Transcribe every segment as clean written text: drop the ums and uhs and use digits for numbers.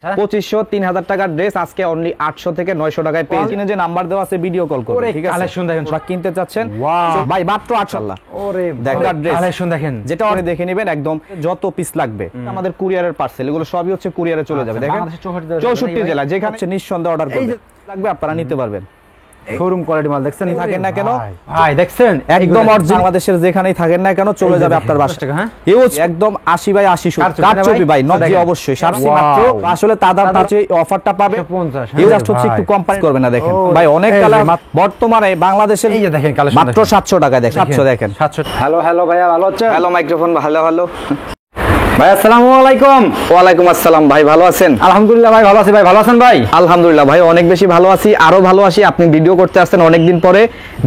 2500-3000 টাকার ড্রেস আজকে অনলি 800 থেকে 900 টাকায় পেয়ে কিনে যে নাম্বার দেওয়া আছে ভিডিও কল করুন, ঠিক আছে? কালেকশন দেখেন, ওরা কিনতে চাচ্ছেন ভাই মাত্র 800। ওরে দেখেন ড্রেস কালেকশন দেখেন, যেটা আপনি দেখে নেবেন একদম যত পিস লাগবে আমাদের কুরিয়ারের পার্সেল, এগুলো সবই হচ্ছে কুরিয়ারে চলে যাবে। দেখেন 64 জেলা যেখানে নিঃসন্দেহে অর্ডার করবেন লাগবে আপনারা নিতে পারবেন। শোরুম কোয়ালিটি মাল দেখছেন, থাকেন না কেন ভাই দেখছেন একদম অরিজিনাল বাংলাদেশের যেখানেই থাকেন না কেন চলে যাবে আপনার বাসায়। হ্যাঁ হিউজ একদম 80 বাই 80 শুট কাটছবি ভাই নট জি অবশ্যই সারসি মাত্র আসলে তাদের কাছে অফারটা পাবে 50। হিউজ জাস্ট হচ্ছে একটু কোম্পানি করবে না। দেখেন ভাই অনেক কালার বর্তমানে বাংলাদেশের এই যে দেখেন কালেকশন মাত্র 700 টাকায় দেখেন 700 দেখেন 700। হ্যালো ভাইয়া ভালো আছেন? হ্যালো মাইক্রোফোন হ্যালো ভাই আসসালামু আলাইকুম। ওয়ালাইকুম আসসালাম ভাই, ভালো আছেন? আলহামদুলিল্লাহ ভাই ভালো আছি। ভাই ভালো আছেন ভাই? আলহামদুলিল্লাহ ভাই অনেক বেশি ভালো আছি, আরো ভালো আছি। আপনি ভিডিও করতে আসছেন অনেকদিন পরে।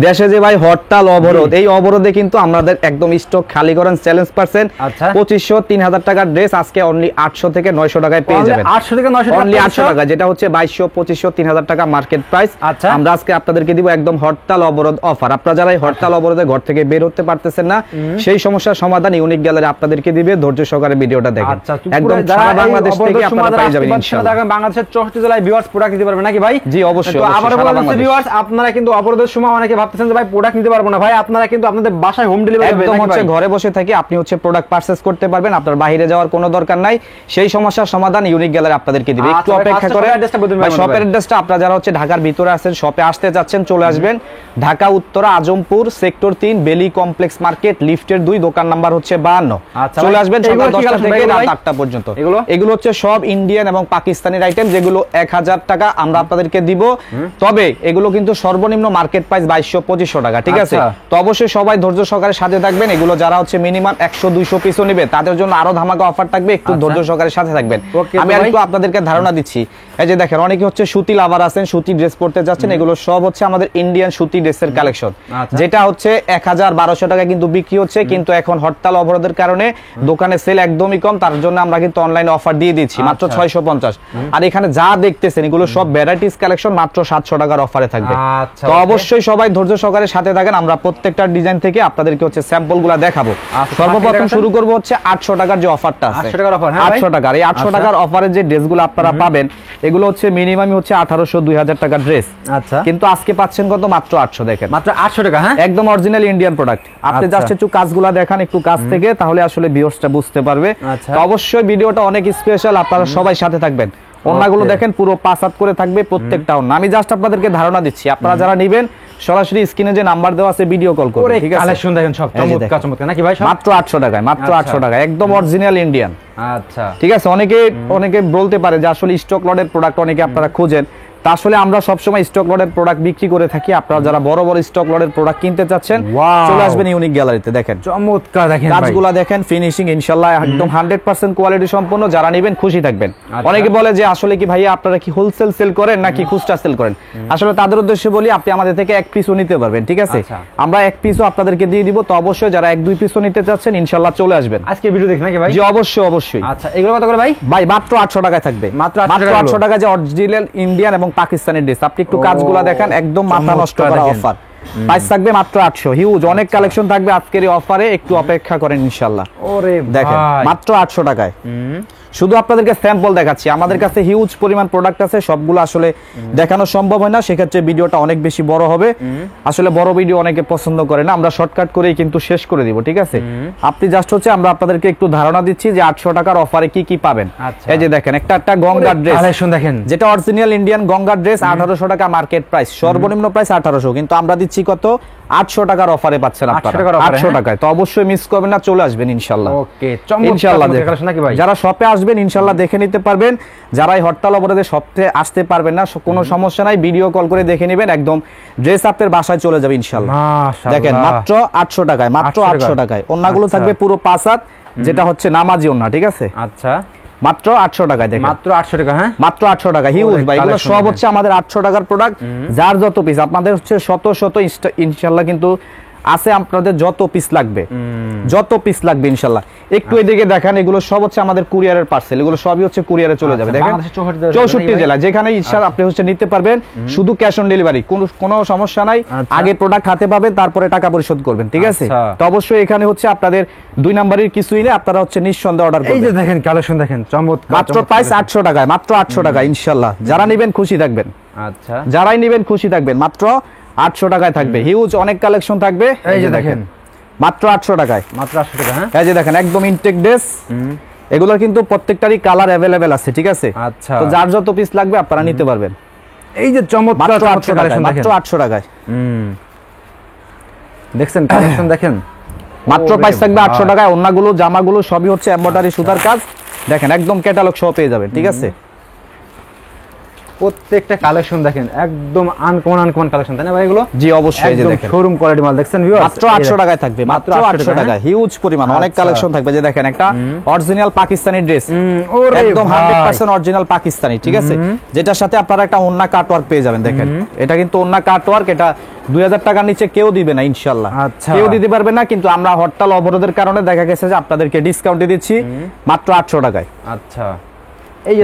দেশে যে ভাই হরতাল অবরোধ, এই অবরোধে কিন্তু আমাদের একদম স্টক খালি করেন চ্যালেঞ্জ পারছেন। 2500-3000 টাকার ড্রেস আজকে অনলি 800 থেকে 900 টাকায় পেয়ে যাবেন। 800 থেকে 900 টাকা, অনলি 800 টাকা, যেটা হচ্ছে 2200-2500-3000 টাকা মার্কেট প্রাইস। আমরা আজকে আপনাদেরকে দিব একদম হরতাল অবরোধ অফার। আপনারা যারা এই হরতাল অবরোধে ঘর থেকে বের হতে পারতেছেন না, সেই সমস্যার সমাধান ইউনিক গ্যালারি আপনাদেরকে দিবে। ধৈর্য সহকারে ভিডিওটা দেখেন। একদম সারা বাংলাদেশ থেকে আপনারা পেয়ে যাবেন ইনশাআল্লাহ। বাংলাদেশের 64 জেলায় ভিউয়ার্স প্রোডাক্ট নিতে পারবেন নাকি ভাই? জি অবশ্যই। তো আবার বলছি ভিউয়ার্স, আপনারা কিন্তু অবরোধের সময় অনেকে ভাবতেছেন যে ভাই প্রোডাক্ট নিতে পারবো না। ভাই আপনারা কিন্তু আপনাদের বাসায় হোম ডেলিভারি একদম হচ্ছে ঘরে বসে থেকে আপনি হচ্ছে প্রোডাক্ট পারচেজ করতে পারবেন, আপনার বাইরে যাওয়ার কোনো দরকার নাই। সেই সমস্যার সমাধান ইউনিক গ্যালারি আপনাদেরকে দিবে। একটু অপেক্ষা করেন। ভাই শপের অ্যাড্রেসটা আপনারা যারা হচ্ছে ঢাকার ভিতরে আছেন, শপে আসতে যাচ্ছেন চলে আসবেন ঢাকা উত্তরা আজমপুর সেক্টর 3 বেলি কমপ্লেক্স মার্কেট লিফটের 2 দোকান নাম্বার হচ্ছে 52। চলে আসবেন সকাল 10টা থেকে রাত 8টা পর্যন্ত। এগুলো হচ্ছে সব ইন্ডিয়ান এবং পাকিস্তানের আইটেম, যেগুলো 1000 টাকা আমরা আপনাদেরকে দিব। তবে এগুলো কিন্তু সর্বনিম্ন মার্কেট প্রাইস 2200-2500 টাকা, ঠিক আছে? তো অবশ্যই সবাই ধৈর্য সহকারে সাথে থাকবেন। এগুলো যারা হচ্ছে মিনিমাম 100-200 পিসও নেবে তাদের জন্য আরো ধামাকা অফার থাকবে, একটু ধৈর্য সহকারে সাথে থাকবেন। আমি আর একটু আপনাদেরকে ধারণা দিচ্ছি। এই যে দেখেন অনেকে হচ্ছে সুতি লাভার আছেন, সুতি ড্রেস পরতে যাচ্ছেন, এগুলো সব হচ্ছে আমাদের ইন্ডিয়ান সুতি ড্রেসের কালেকশন, যেটা হচ্ছে 1000-1200 টাকা কিন্তু বিক্রি হচ্ছে। কিন্তু এখন হরতাল অবরোধের কারণে দোকানে সেল একদমই কম, তার জন্য আমরা কিন্তু অনলাইনে অফার দিয়ে দিচ্ছি মাত্র 650। আর এখানে যা দেখতেছেন এগুলো সব ভ্যারাইটিস কালেকশন মাত্র 700 টাকার অফারে থাকবে। তো অবশ্যই সবাই ধৈর্য সহকারে সাথে থাকেন। আমরা প্রত্যেকটা ডিজাইন থেকে আপনাদেরকে হচ্ছে স্যাম্পলগুলো দেখাবো। সর্বপ্রথম শুরু করব হচ্ছে 800 টাকার যে অফারটা আছে, 800 টাকার অফার। 800 টাকার এই 800 টাকার অফারের যে ড্রেসগুলো আপনারা পাবেন এগুলো হচ্ছে মিনিমামই হচ্ছে 1800-2000 টাকার ড্রেস। আচ্ছা, কিন্তু আজকে পাচ্ছেন কত? মাত্র 800। দেখেন মাত্র 800 টাকা। হ্যাঁ একদম অরিজিনাল ইন্ডিয়ান প্রোডাক্ট। আপনি জাস্ট একটু কাজগুলো দেখান একটু কাছ থেকে, তাহলে আসলে ভিউয়ার্সটা বুঝতে পারবে। তো অবশ্যই ভিডিওটা অনেক স্পেশাল, আপনারা সবাই সাথে থাকবেন। ওন্নাগুলো দেখেন পুরো 5 হাত করে থাকবে প্রত্যেকটা ওন্না। আমি জাস্ট আপনাদেরকে ধারণা দিচ্ছি, আপনারা যারা নেবেন সরাসরি স্ক্রিনে যে নাম্বার দেওয়া আছে ভিডিও কল করুন, ঠিক আছে? কালেকশন দেখেন সব চমৎকার নাকি ভাই? মাত্র 800 টাকায়, মাত্র 800 টাকা একদম অরিজিনাল ইন্ডিয়ান। আচ্ছা ঠিক আছে। অনেকে বলতে পারে যে আসলে স্টক লটের প্রোডাক্ট অনেকে আপনারা খোঁজেন, তা আসলে আমরা সবসময় স্টক লটের প্রোডাক্ট বিক্রি করে থাকি। আপনারা যারা বড় বড় স্টক লটের প্রোডাক্ট কিনতে চাচ্ছেন চলে আসবেন ইউনিক গ্যালারিতে। দেখেন চমৎকার, দেখেন কাজগুলো দেখেন, ফিনিশিং ইনশাআল্লাহ একদম 100% কোয়ালিটি সম্পন্ন। যারা নেবেন খুশি থাকবেন। অনেকে বলে যে আসলে কি ভাই আপনারা কি হোলসেল সেল করেন নাকি খুচরা সেল করেন? আসলে তাদের উদ্দেশ্যে বলি আপনি আমাদের থেকে এক পিসও নিতে পারবেন, ঠিক আছে? আমরা এক পিসও আপনাদেরকে দিয়ে দিব। তো অবশ্যই যারা 1-2 পিসও নিতে চাচ্ছেন ইনশাআল্লাহ চলে আসবেন। আজকে ভিডিও দেখেন নাকি ভাই? জি অবশ্যই। আচ্ছা এগুলো কত করে ভাই? ভাই মাত্র 800 টাকায় থাকবে, মাত্র 800 টাকা যে অরিজিনাল ইন্ডিয়ান এবং পাকিস্তানি ড্রেস। আপনি একটু কাজগুলো দেখেন, একদম মাথা নষ্ট করা অফার। প্রাইস থাকবে মাত্র 800। হিউজ অনেক কালেকশন থাকবে আজকের এই অফারে, একটু অপেক্ষা করেন ইনশাআল্লাহ। ওরে দেখেন মাত্র 800 টাকায়। শুধু আপনাদেরকে স্যাম্পল দেখাচ্ছি, আমাদের কাছে হিউজ পরিমাণ প্রোডাক্ট আছে, সবগুলো আসলে দেখানো সম্ভব হয় না, সেক্ষেত্রে ভিডিওটা অনেক বেশি বড় হবে। আসলে বড় ভিডিও অনেকে পছন্দ করে না, আমরা শর্টকাট করেই কিন্তু শেষ করে দিব, ঠিক আছে? আপনি জাস্ট হচ্ছে আমরা আপনাদেরকে একটু ধারণা দিচ্ছি যে 800 টাকার অফারে কি কি পাবেন। এই যে দেখেন একটা গঙ্গা ড্রেস কালেকশন দেখেন, যেটা অরিজিনাল ইন্ডিয়ান গঙ্গা ড্রেস 1800 টাকা মার্কেট প্রাইস, সর্বনিম্ন প্রাইস 1800, কিন্তু আমরা দিচ্ছি কত? 800 টাকার অফারে পাচ্ছেন আপনারা 800 টাকায়। তো অবশ্যই মিস করবেন না, চলে আসবেন ইনশাআল্লাহ। ওকে ইনশাআল্লাহ নাকি ভাই? যারা শপে আসবেন ইনশাআল্লাহ দেখে নিতে পারবেন। যারা এই হরতাল অবরোধে শপে আসতে পারবেন না কোনো সমস্যা নাই, ভিডিও কল করে দেখে নেবেন, একদম ড্রেস আপনার বাসায় চলে যাবে ইনশাআল্লাহ। দেখেন মাত্র 800 টাকায়, মাত্র 800 টাকায়। ওন্নাগুলো থাকবে পুরো 5 হাত, যেটা হচ্ছে নামাজি ওন্না, ঠিক আছে? আচ্ছা মাত্র 800 টাকায়। দেখেন মাত্র 800 টাকা। হ্যাঁ মাত্র 800 টাকা। হিউজ ভাই, এগুলো সব হচ্ছে আমাদের 800 টাকার প্রোডাক্ট। যার যত পিস আপনাদের হচ্ছে শত ইনশাআল্লাহ কিন্তু আছে আপনাদের যত পিস লাগবে, যত পিস লাগবে ইনশাআল্লাহ। একটু এদিকে দেখেন, এগুলো সব হচ্ছে আমাদের কুরিয়ারের পার্সেল, এগুলো সবই হচ্ছে কুরিয়ারে চলে যাবে। দেখেন 64 জেলা যেখানে ইচ্ছা আপনি হচ্ছে নিতে পারবেন, শুধু ক্যাশ অন ডেলিভারি, কোনো সমস্যা নাই। আগে প্রোডাক্ট হাতে পাবেন, তারপরে টাকা পরিশোধ করবেন, ঠিক আছে? তো অবশ্যই এখানে হচ্ছে আপনাদের 2 নাম্বারের কিছুই নেই, আপনারা হচ্ছে নিঃসন্দেহে অর্ডার করবেন। এই যে দেখেন কালেকশন দেখেন, চমৎকার। মাত্র প্রাইস 800 টাকায়, মাত্র 800 টাকা ইনশাআল্লাহ। যারা নেবেন খুশি থাকবেন, আচ্ছা যারাই নেবেন খুশি থাকবেন। মাত্র 800 টাকায় থাকবে, হিউজ অনেক কালেকশন থাকবে। এই যে দেখেন মাত্র 800 টাকায়, মাত্র 800 টাকা। হ্যাঁ এই যে দেখেন একদম ইনটেক ড্রেস, এগুলোর কিন্তু প্রত্যেকটারই কালার अवेलेबल আছে, ঠিক আছে? আচ্ছা, তো যার যত পিস লাগবে আপনারা নিতে পারবেন। এই যে চমৎকার মাত্র 800 টাকায়, মাত্র 800 টাকায়। দেখছেন কালেকশন দেখেন, মাত্র প্রাইস থাকবে 800 টাকায়। ওন্নাগুলো জামাগুলো সবই হচ্ছে এমব্রয়ডারি সুতার কাজ, দেখেন একদম ক্যাটালগ সহ পেয়ে যাবেন, ঠিক আছে? প্রত্যেকটা কালেকশন দেখেন একদম আনকমন কালেকশন, তাই না ভাই? এগুলো জি অবশ্যই, এই যে দেখেন শোরুম কোয়ালিটি মাল দেখছেন ভিউয়ার্স, মাত্র 800 টাকায় থাকবে, মাত্র 800 টাকায়। হিউজ পরিমাণ অনেক কালেকশন থাকবে। যে দেখেন একটা অরিজিনাল পাকিস্তানি ড্রেস, একদম 100% অরিজিনাল পাকিস্তানি, ঠিক আছে? যেটার সাথে আপনারা একটা ওন্না কাট ওয়ার্ক পেয়ে যাবেন। দেখেন এটা কিন্তু ওন্না কাট ওয়ার্ক, এটা 2000 টাকার নিচে কেউ দিবে না ইনশাআল্লাহ, কেউ দিতে পারবে না। কিন্তু আমরা হরতাল অবরোধের কারণে দেখা গেছে যে আপনাদেরকে ডিসকাউন্টে দিচ্ছি মাত্র 800 টাকায়। আচ্ছা,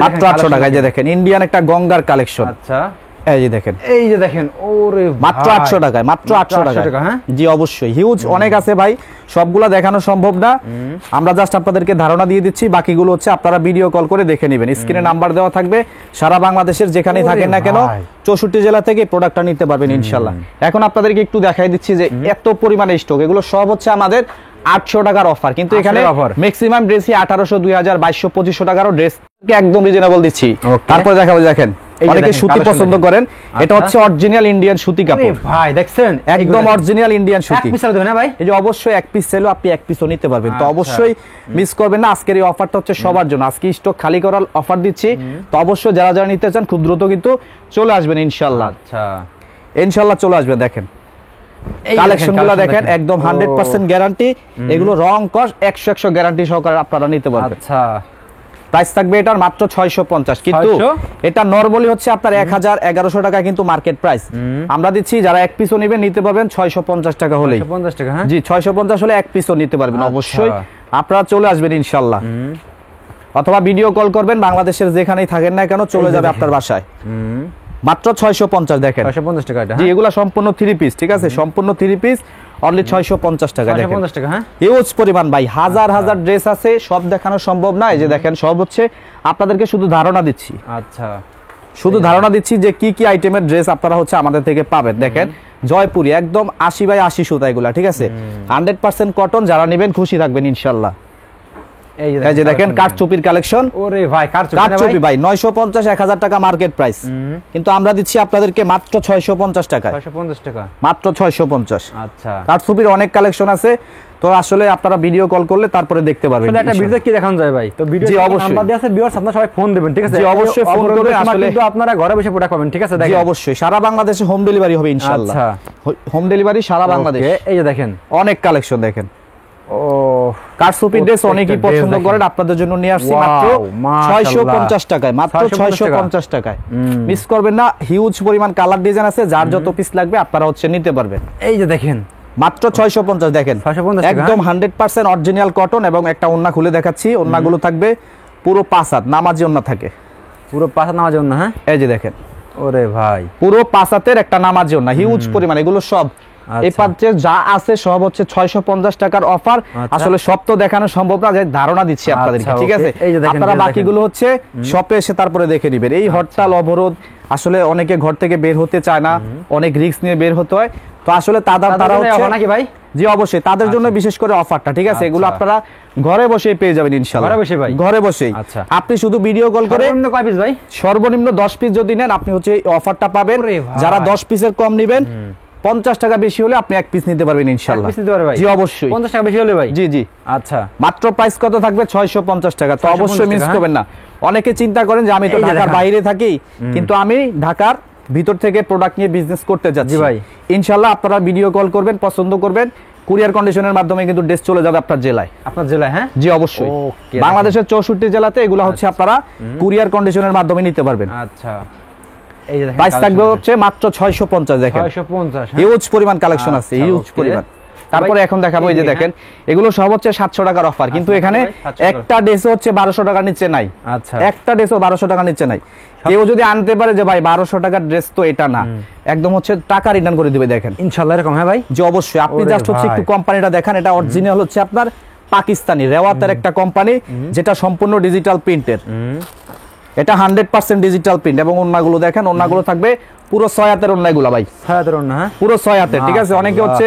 মাত্র 800 টাকায়। যে দেখেন ইন্ডিয়ান একটা গঙ্গার কালেকশন, আচ্ছা এই যে দেখেন, এই যে দেখেন, ওরে মাত্র 800 টাকায়, মাত্র 800 টাকায়। হ্যাঁ জি অবশ্যই, হিউজ অনেক আছে ভাই, সবগুলা দেখানো সম্ভব না। আমরা জাস্ট আপনাদেরকে ধারণা দিয়ে দিচ্ছি, বাকিগুলো হচ্ছে আপনারা ভিডিও কল করে দেখে নেবেন। স্ক্রিনে নাম্বার দেওয়া থাকবে, সারা বাংলাদেশের যেখানেই থাকেন না কেন 64 জেলা থেকে প্রোডাক্টটা নিতে পারবেন ইনশাআল্লাহ। এখন আপনাদেরকে একটু দেখাই দিচ্ছি যে এত পরিমাণে স্টক, এগুলো সব হচ্ছে আমাদের 800 টাকার অফার। কিন্তু এখানে ম্যাক্সিমাম ড্রেসই 1800, 2000, 2200, 2500 টাকারও ড্রেস একদম রিজনেবল দিচ্ছি। তারপরে দেখাবো, দেখেন অনেকে সুতি পছন্দ করেন, এটা হচ্ছে অরিজিনাল ইন্ডিয়ান সুতি কাপড় ভাই, দেখছেন একদম অরিজিনাল ইন্ডিয়ান সুতি। এক পিস দেবেন না ভাই? এই যে অবশ্যই এক পিস চাইলেও আপনি এক পিসও নিতে পারবেন। তো অবশ্যই মিস করবেন না, আজকের এই অফারটা হচ্ছে সবার জন্য। আজকে স্টক খালি করার অফার দিচ্ছি, তো অবশ্যই যারা যারা নিতে চান খুব দ্রুত কিন্তু চলে আসবেন ইনশাআল্লাহ। আচ্ছা ইনশাআল্লাহ চলে আসবেন। দেখেন কালেকশনগুলো দেখেন, একদম 100% গ্যারান্টি, এগুলো রং কস 100 গ্যারান্টি সহকারে আপনারা নিতে পারবেন। আচ্ছা প্রাইস থাকবে এটার মাত্র 650, কিন্তু এটা নরমালি হচ্ছে আপনার 1000-1100 টাকা কিন্তু মার্কেট প্রাইস। আমরা দিচ্ছি যারা এক পিসও নেবেন নিতে পারবেন 650 টাকা হলেই। 650 টাকা? হ্যাঁ জি 650 হলে এক পিসও নিতে পারবেন। অবশ্যই আপনারা চলে আসবেন ইনশাআল্লাহ, অথবা ভিডিও কল করবেন, বাংলাদেশের যেখানেই থাকেন না কেন চলে যাবে আপনার বাসায়। মাত্র 650 দেখেন, 650 টাকা এটা। জি এগুলা সম্পূর্ণ 3 পিস, ঠিক আছে? সম্পূর্ণ 3 পিস অনলি 650 টাকা। দেখেন 650 টাকা। হ্যাঁ হিউজ পরিমাণ ভাই, হাজার হাজার ড্রেস আছে, সব দেখানো সম্ভব না। এই যে দেখেন সব হচ্ছে আপনাদেরকে শুধু ধারণা দিচ্ছি, আচ্ছা শুধু ধারণা দিচ্ছি যে কি কি আইটেমের ড্রেস আপনারা হচ্ছে আমাদের থেকে পাবেন। দেখেন জয়পুরি একদম 80/80 সুতা, এগুলা ঠিক আছে 100% কটন। যারা নেবেন খুশি থাকবেন ইনশাআল্লাহ। এই যে দেখেন কাঠচুপির কালেকশন, ওরে ভাই কাঠচুপি ভাই 950-1000 টাকা মার্কেট প্রাইস, কিন্তু আমরা দিচ্ছি আপনাদেরকে মাত্র 650 টাকা। 650 টাকা মাত্র 650। আচ্ছা কাঠচুপির অনেক কালেকশন আছে, তো আসলে আপনারা ভিডিও কল করলে তারপরে দেখতে পারবেন। আসলে একটা ভিডিও কি দেখানো যায় ভাই? তো ভিডিও নাম্বার দেয়া আছে, ভিউয়ার্স আপনারা সবাই ফোন দিবেন, ঠিক আছে? জি অবশ্যই ফোন করে, আসলে কিন্তু আপনারা ঘরে বসে প্রোডাক্ট পাবেন, ঠিক আছে? জি অবশ্যই সারা বাংলাদেশে হোম ডেলিভারি হবে ইনশাআল্লাহ। আচ্ছা হোম ডেলিভারি সারা বাংলাদেশ। এই যে দেখেন অনেক কালেকশন দেখেন, ও কাঠচুপি ড্রেস অনেকেই পছন্দ করেন, আপনাদের জন্য নিয়ে আসছি মাত্র 650 টাকায়, মাত্র 650 টাকায়। মিস করবেন না, হিউজ পরিমাণ কালার ডিজাইন আছে, যার যত পিস লাগবে আপনারা হচ্ছে নিতে পারবেন। এই যে দেখেন মাত্র 650 দেখেন, 650 একদম 100% অরিজিনাল কটন। এবং একটা ওন্না খুলে দেখাচ্ছি, ওন্নাগুলো থাকবে পুরো 5 হাত নামাজি ওন্না থাকে, পুরো 5 হাত নামাজি ওন্না। হ্যাঁ এই যে দেখেন, ওরে ভাই পুরো 5 হাতের একটা নামাজি ওন্না, হিউজ পরিমাণ। এগুলো সব এই পাঁচে যা আছে সব হচ্ছে 650 টাকার অফার। আসলে সব তো দেখানো সম্ভব না, যে ধারণা দিচ্ছি আপনাদেরকে, ঠিক আছে? আপনারা বাকিগুলো হচ্ছে শপে এসে তারপরে দেখে নেবেন। এই হরতাল অবরোধ আসলে অনেকে ঘর থেকে বের হতে চায় না, অনেক রিস্ক নিয়ে বের হতে হয়, তো আসলে তারা হচ্ছে নাকি ভাই? জি অবশ্যই তাদের জন্য বিশেষ করে অফারটা, ঠিক আছে? এগুলো আপনারা ঘরে বসেই পেয়ে যাবেন ইনশাআল্লাহ, ঘরে বসে ভাই, ঘরে বসেই। আপনি শুধু ভিডিও কল করে কয় পিস ভাই? সর্বনিম্ন 10 পিস যদি নেন আপনি হচ্ছে এই অফারটা পাবেন। যারা 10 পিসের কম নেবেন 50 টাকা বেশি হলে আপনি এক পিস নিতে পারবেন ইনশাআল্লাহ। জি অবশ্যই 50 টাকা বেশি হলে ভাই? জি জি আচ্ছা মাত্র প্রাইস কত থাকবে? 650 টাকা। তো অবশ্যই মিস করবেন না। অনেকে চিন্তা করেন যে আমি তো ঢাকার বাইরে থাকি, কিন্তু আমি ঢাকার ভিতর থেকে প্রোডাক্ট নিয়ে বিজনেস করতে যাচ্ছি ভাই। ইনশাআল্লাহ আপনারা ভিডিও কল করবেন, পছন্দ করবেন, কুরিয়ার কন্ডিশনের মাধ্যমে কিন্তু ড্রেস চলে যাবে আপনার জেলায়। আপনার জেলায়? হ্যাঁ জি অবশ্যই। বাংলাদেশের 64 জেলাতে এগুলো হচ্ছে আপনারা কুরিয়ার কন্ডিশনের মাধ্যমে নিতে পারবেন। আচ্ছা এই যে প্রাইস থাকবে হচ্ছে মাত্র 650 দেখেন, 650 হিউজ পরিমাণ কালেকশন আছে, হিউজ পরিমাণ। তারপরে এখন দেখাবো এই যে দেখেন এগুলো সব হচ্ছে 700 টাকার অফার, কিন্তু এখানে একটা ড্রেসও হচ্ছে 1200 টাকার নিচে নাই। আচ্ছা, একটা ড্রেসও 1200 টাকার নিচে নাই। কেউ যদি আনতে পারে যে ভাই 1200 টাকার ড্রেস তো এটা না, একদম হচ্ছে টাকা রিটার্ন করে দিবে। দেখেন ইনশাআল্লাহ এরকম। হ্যাঁ ভাই, যে অবশ্যই আপনি জাস্ট হচ্ছে একটু কোম্পানিটা দেখেন, এটা অরিজিনাল হচ্ছে আপনার পাকিস্তানি রেওয়াতের একটা কোম্পানি, যেটা সম্পূর্ণ ডিজিটাল প্রিন্টের। এটা 100% ডিজিটাল প্রিন্ট এবং ওন্নাগুলো দেখেন, ওন্নাগুলো থাকবে পুরো 6 হাতের ওন্নাগুলো ভাই, 6 হাতের ওন্না। হ্যাঁ, পুরো 6 হাতের। ঠিক আছে, অনেকে হচ্ছে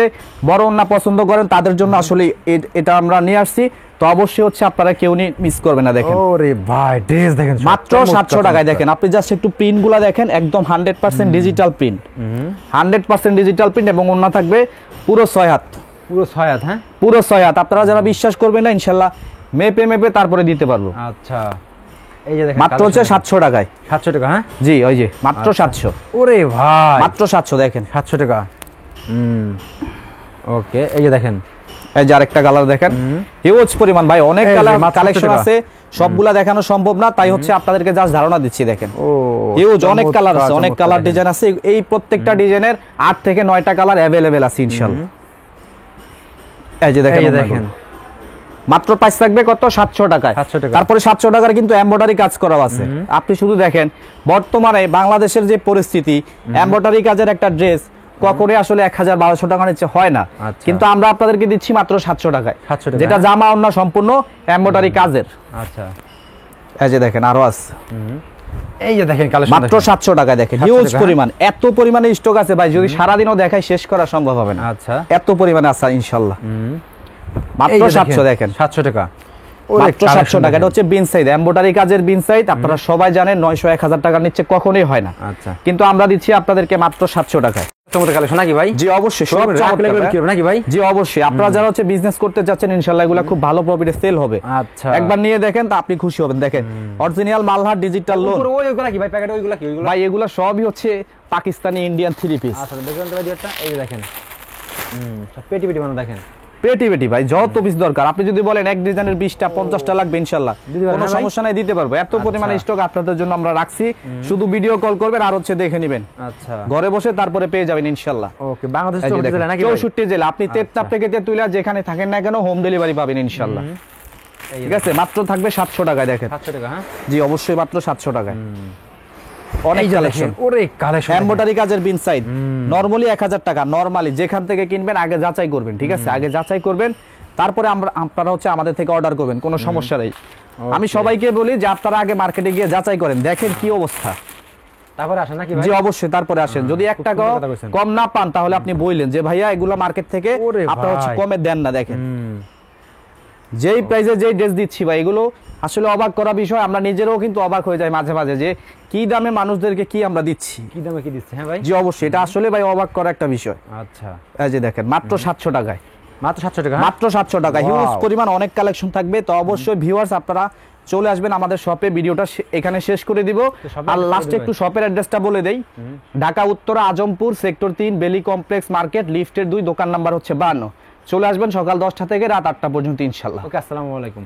বড় ওন্না পছন্দ করেন, তাদের জন্য আসলে এটা আমরা নিয়ে আসছি। তো অবশ্যই হচ্ছে আপনারা কেউ মিস করবেন না। দেখেন ওরে ভাই, ড্রেস দেখেন মাত্র 700 টাকায়। দেখেন আপনি জাস্ট একটু প্রিন্ট গুলা দেখেন, একদম 100% ডিজিটাল প্রিন্ট, 100% ডিজিটাল প্রিন্ট এবং ওন্না থাকবে পুরো 6 হাত, পুরো 6 হাত। হ্যাঁ, পুরো 6 হাত। আপনারা যারা বিশ্বাস করবেন না, ইনশাআল্লাহ মেপে মেপে তারপরে দিতে পারবো। আচ্ছা, এই যে দেখেন মাত্র হচ্ছে 700 টাকায়। 700 টাকা। হ্যাঁ জি, ওই যে মাত্র 700। ওরে ভাই, মাত্র 700 দেখেন, 700 টাকা। ওকে, এই যে দেখেন, এই যে আরেকটা কালার দেখেন, হিউজ পরিমাণ ভাই, অনেক কালার কালেকশন আছে, সবগুলা দেখানো সম্ভব না, তাই হচ্ছে আপনাদেরকে জাস্ট ধারণা দিচ্ছি। দেখেন হিউজ অনেক কালার আছে, অনেক কালার ডিজাইন আছে। এই প্রত্যেকটা ডিজাইনের 8 থেকে 9টা কালার अवेलेबल আছে ইনশাআল্লাহ। এই যে দেখেন মাত্র প্রাইস থাকবে কত? 700 টাকায়। তারপরে 700 টাকার কিন্তু এমব্রয়ডারি কাজ করা আছে। আপনি শুধু দেখেন বর্তমানে বাংলাদেশের যে পরিস্থিতি, এমব্রয়ডারি কাজের একটা ড্রেস কখনো আসলে 1000-1200 টাকার নিচে হয় না, কিন্তু আমরা আপনাদেরকে দিচ্ছি মাত্র 700 টাকায়, যেটা জামা ওন্না সম্পূর্ণ এমব্রয়ডারি কাজের। আচ্ছা, এই যে দেখেন আরো আছে, এই যে দেখেন কালেকশন মাত্র 700 টাকায়। দেখেন হিউজ পরিমাণ, এত পরিমাণে স্টক আছে ভাই, যদি সারা দিনও দেখাই শেষ করা সম্ভব হবে না। আচ্ছা, এত পরিমাণে আছে ইনশাআল্লাহ। মাত্র 700 দেখেন, 700 টাকা, মাত্র 700 টাকা। এটা হচ্ছে বিন সাইড, এমব্রয়ডারি কাজের বিন সাইড। আপনারা সবাই জানেন 900-1000 টাকার নিচে কখনোই হয় না। আচ্ছা, কিন্তু আমরা দিচ্ছি আপনাদেরকে মাত্র 700 টাকায়। চমৎকার কালেকশন নাকি ভাই? জি অবশ্যই, সব নাকি ভাই? জি অবশ্যই। আপনারা যারা হচ্ছে বিজনেস করতে যাচ্ছেন, ইনশাআল্লাহ এগুলো খুব ভালো প্রফিটে সেল হবে। আচ্ছা, একবার নিয়ে দেখেন তো আপনি খুশি হবেন। দেখেন অরিজিনাল মালহার ডিজিটাল লোন। ওইগুলা কি ভাই? প্যাকেট ওইগুলা কি? ওইগুলা ভাই এগুলো সবই হচ্ছে পাকিস্তানি ইন্ডিয়ান 3 পিস। আচ্ছা, দেখেন তো ভাই দুইটা, এই যে দেখেন, পেটি পেটি বানানো দেখেন, পেটি পেটি ভাই, যত পিস দরকার। আপনি যদি বলেন এক ডিজাইনের 20টা 50টা লাগবে, ইনশাআল্লাহ কোনো সমস্যা নাই, দিতে পারবো। এত পরিমাণে স্টক আপনাদের জন্য আমরা রাখছি, শুধু ভিডিও কল করবেন আর হচ্ছে দেখে নেবেন। আচ্ছা, ঘরে বসে তারপরে পেয়ে যাবেন ইনশাআল্লাহ। ওকে, বাংলাদেশ 64 জেলা নাকি? 64 জেলা। আপনি তেতনাপ থেকে তেতুলিয়া যেখানে থাকেন না কেন, হোম ডেলিভারি পাবেন ইনশাআল্লাহ। ঠিক আছে, মাত্র থাকবে 700 টাকায়। দেখেন 700 টাকা। হ্যাঁ, জি অবশ্যই মাত্র 700 টাকায়। অনেক কালেকশন, ওরে কালেকশন, এমব্রয়ডারি কাজের বিন সাইড। নরমালি 1000 টাকা। নরমালি যেখান থেকে কিনবেন আগে যাচাই করবেন, ঠিক আছে, আগে যাচাই করবেন, তারপরে আপনারা হচ্ছে আমাদের থেকে অর্ডার করবেন, কোনো সমস্যা নেই। আমি সবাইকে বলি যে আপনারা আগে মার্কেটে গিয়ে যাচাই করেন, দেখেন কি অবস্থা, তারপরে আসেন নাকি ভাই? জি অবশ্যই তারপরে আসেন। যদি 1 টাকা কম না পান, তাহলে আপনি বললেন যে ভাইয়া এগুলো মার্কেট থেকে আপনারা হচ্ছে কমে দেন না। দেখেন যেই প্রাইসে যেই ড্রেস দিচ্ছি ভাই, এগুলো আসলে অবাক করা বিষয়। আমরা নিজেরাও কিন্তু অবাক হয়ে যাই মাঝে মাঝে, যে কি দামে মানুষদেরকে কি আমরা দিচ্ছি, কি দামে কি দিচ্ছে। হ্যাঁ ভাই, জি অবশ্যই, এটা আসলে ভাই অবাক করা একটা বিষয়। আচ্ছা, এই যে দেখেন মাত্র 700 টাকায়, মাত্র 700 টাকা। মাত্র 700 টাকা। হিউজ পরিমাণ অনেক কালেকশন থাকবে। তো অবশ্যই ভিউয়ার্স আপনারা চলে আসবেন আমাদের শপে। ভিডিওটা এখানে শেষ করে দিব। আর লাস্টে একটু শপের অ্যাড্রেসটা বলে দেই। ঢাকা উত্তরা আজমপুর সেক্টর 3 বেলি কমপ্লেক্স মার্কেট লিফটের 2, দোকান নাম্বার হচ্ছে 52। চলে আসবেন সকাল 10টা থেকে রাত 8টা পর্যন্ত ইনশাআল্লাহ। ওকে, আসসালামু আলাইকুম।